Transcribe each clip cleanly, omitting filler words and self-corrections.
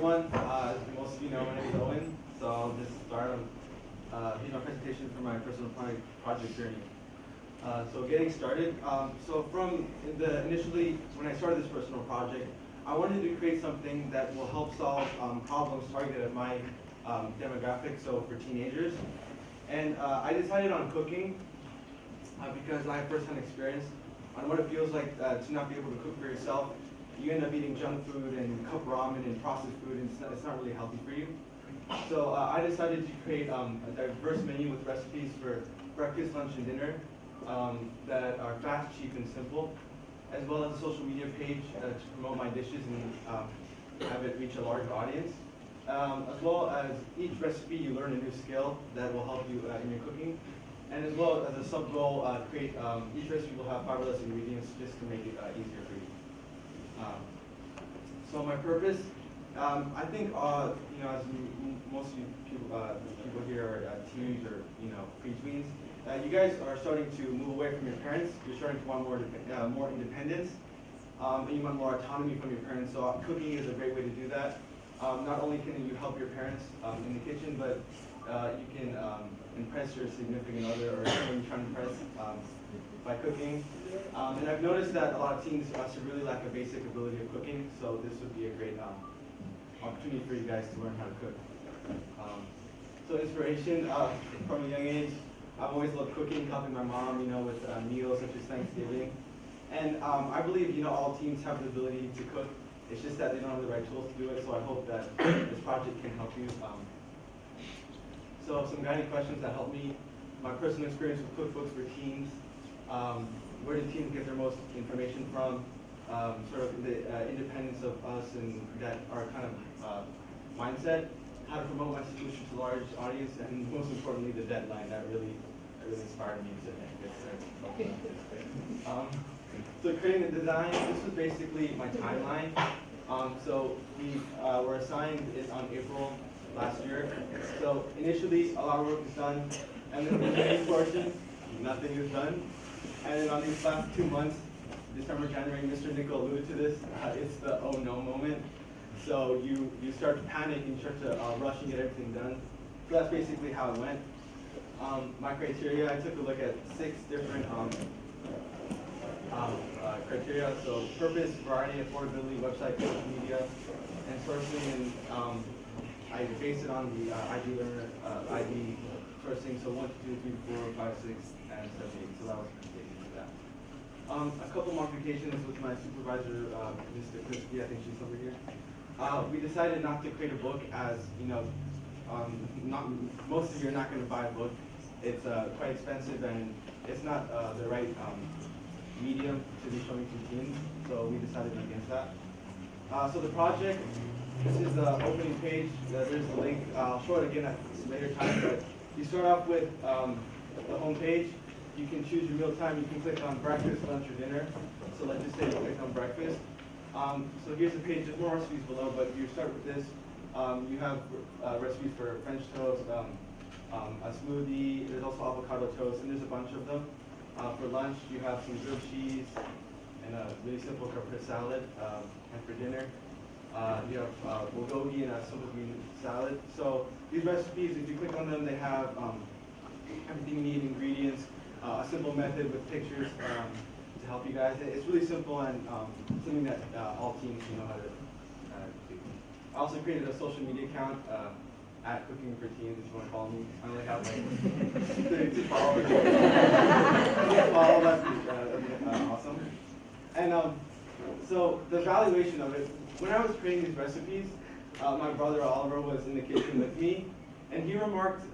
everyone. As most of you know, my name is Owen. So I'll just start my presentation for my personal project journey. So getting started. So from initially, when I started this personal project, I wanted to create something that will help solve problems targeted at my demographic, so for teenagers. And I decided on cooking because I have first-hand experience on what it feels like to not be able to cook for yourself. You end up eating junk food and cup ramen and processed food, and it's not really healthy for you. So I decided to create a diverse menu with recipes for breakfast, lunch, and dinner that are fast, cheap, and simple, as well as a social media page to promote my dishes and have it reach a large audience. As well as each recipe, you learn a new skill that will help you in your cooking. And as well as a sub-goal, create each recipe will have 5 or less ingredients just to make it easier for you. So my purpose, I think as most of you people here are teens or pre-tweens, you guys are starting to move away from your parents. You're starting to want more independence, and you want more autonomy from your parents. So cooking is a great way to do that. Not only can you help your parents in the kitchen, but you can impress your significant other or someone you're trying to impress by cooking. And I've noticed that a lot of teens really lack a basic ability of cooking, so this would be a great opportunity for you guys to learn how to cook. So inspiration from a young age, I've always loved cooking, helping my mom, with meals such as Thanksgiving. And I believe, all teens have the ability to cook. It's just that they don't have the right tools to do it, so I hope that this project can help you. So some guiding questions that help me, my personal experience with cookbooks for teens, where do teens get their most information from, sort of the independence of us and that our kind of mindset, how to promote my solution to large audience, and most importantly, the deadline that really inspired me to get started. So creating the design, this was basically my timeline. So we were assigned it on April last year. So initially, a lot of work is done, and then the main portion, nothing is done. And then on these last 2 months, December, January, Mr. Nickel alluded to this, it's the oh no moment. So you start to panic and you start to rush and get everything done. So that's basically how it went. My criteria, I took a look at 6 different criteria. So purpose, variety, affordability, website, social media, and sourcing. And I based it on the ID learner, ID sourcing. So 1, 2, 3, 4, 5, 6, and 7, 8. So that was that. A couple modifications with my supervisor, Mr. Christie, I think she's over here. We decided not to create a book as, most of you are not going to buy a book. It's quite expensive and it's not the right medium to be showing to teens, so we decided against that. So the project, this is the opening page. There's the link. I'll show it again at a later time, but you start off with the home page. You can choose your meal time. You can click on breakfast, lunch, or dinner. So let's just say you click on breakfast. So here's the page. There's more recipes below, but you start with this. You have recipes for French toast, a smoothie. There's also avocado toast, and there's a bunch of them. For lunch, you have some grilled cheese and a really simple caprese salad. And for dinner, you have bulgogi and a simple green salad. So these recipes, if you click on them, they have everything you need, ingredients, a simple method with pictures to help you guys. It's really simple and something that all teens know how to do. I also created a social media account at Cooking for Teens, if you want to follow me. I only have like 32 followers. That's awesome. And so the evaluation of it, when I was creating these recipes, my brother Oliver was in the kitchen with me, and he remarked,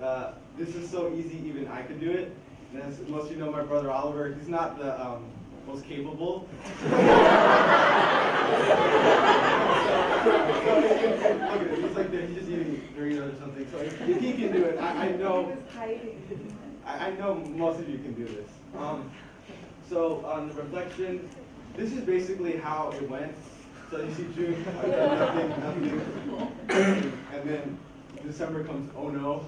this is so easy, even I could do it. And as most of you know, my brother Oliver, he's not the most capable. Look at him, he's like he's just eating Doritos or something. So if he can do it, I know most of you can do this. So on the reflection, this is basically how it went. So you see June, I've done nothing. And then December comes, oh no.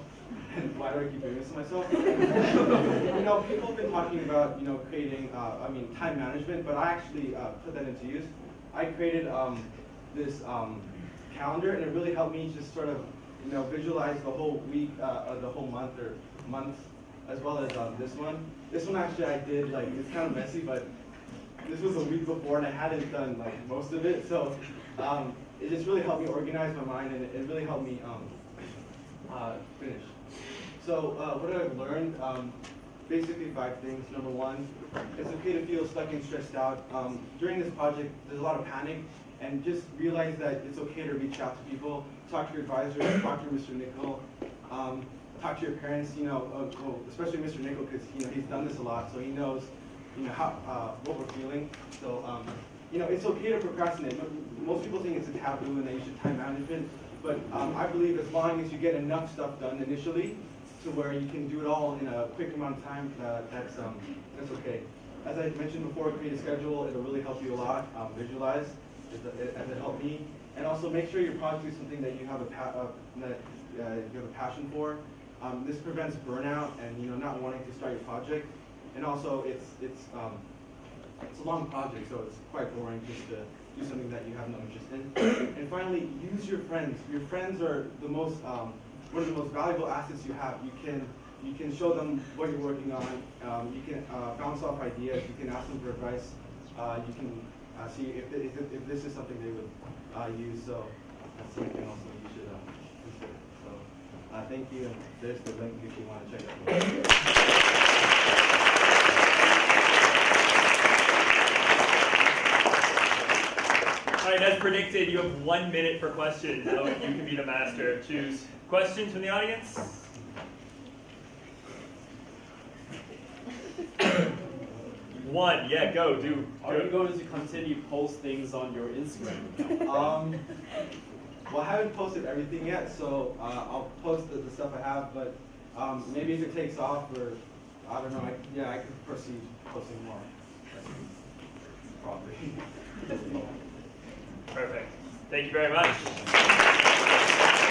And why do I keep doing this to myself? People have been talking about, creating, time management, but I actually put that into use. I created this calendar, and it really helped me just sort of, visualize the whole week, the whole month or months, as well as this one. This one actually I did, like, it's kind of messy, but this was a week before and I hadn't done like most of it, so it just really helped me organize my mind, and it really helped me finish. So what I've learned, basically 5 things. Number 1, it's okay to feel stuck and stressed out. During this project, there's a lot of panic, and just realize that it's okay to reach out to people, talk to your advisor, talk to Mr. Nickel, talk to your parents, especially Mr. Nickel, because he's done this a lot, so he knows how what we're feeling. So it's okay to procrastinate. Most people think it's a taboo and that you should time management, but I believe as long as you get enough stuff done initially to where you can do it all in a quick amount of time, that's okay. As I mentioned before, create a schedule. It'll really help you a lot. Visualize, as it helped me, and also make sure your project is something that you have a passion for. This prevents burnout and not wanting to start your project. And also, it's a long project, so it's quite boring just to do something that you have no interest in. And finally, use your friends. Your friends are the most one of the most valuable assets you have. You can show them what you're working on. You can bounce off ideas. You can ask them for advice. You can see if this is something they would use. So that's something also you should consider. So thank you. And there's the link if you want to check it out. All right, as predicted, you have 1 minute for questions. So you can be the master. Choose questions from the audience. One, yeah, go. Are you going to continue post things on your Instagram account? Well, I haven't posted everything yet, so I'll post the stuff I have, but maybe if it takes off, or I don't know, I could proceed posting more. Probably. Perfect. Thank you very much.